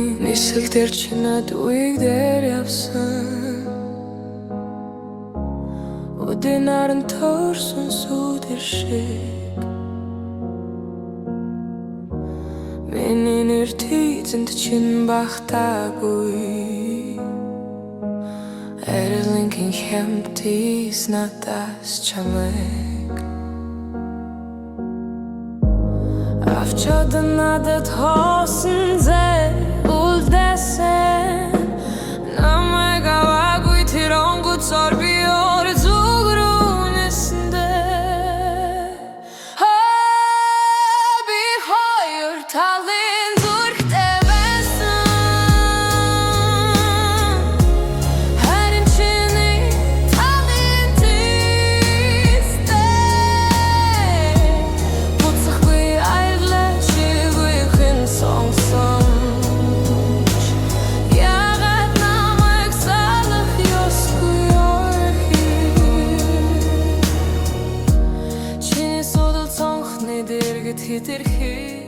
Нисэлдэр чи над үеиг дээр явсан Өдөө наран төрсөн сүдэр шиг Миний нэр тийзэнд чин багтаагүй Арилангийн хямтис надаас чамайг Авчаад надад хоосон зэ үлдээсэн Намайг аваагүй тэр онгоцоор би орзуг руу нэсэндээ Би хоёр талын зүрхтэй байсан Харин чиний талын тийстэй Буцахгүй айлаа чигүй хэн сонсомч Яагаад намайг салах ёсгүй орхи Чиний судал цонхны дэргэд хэтэрхий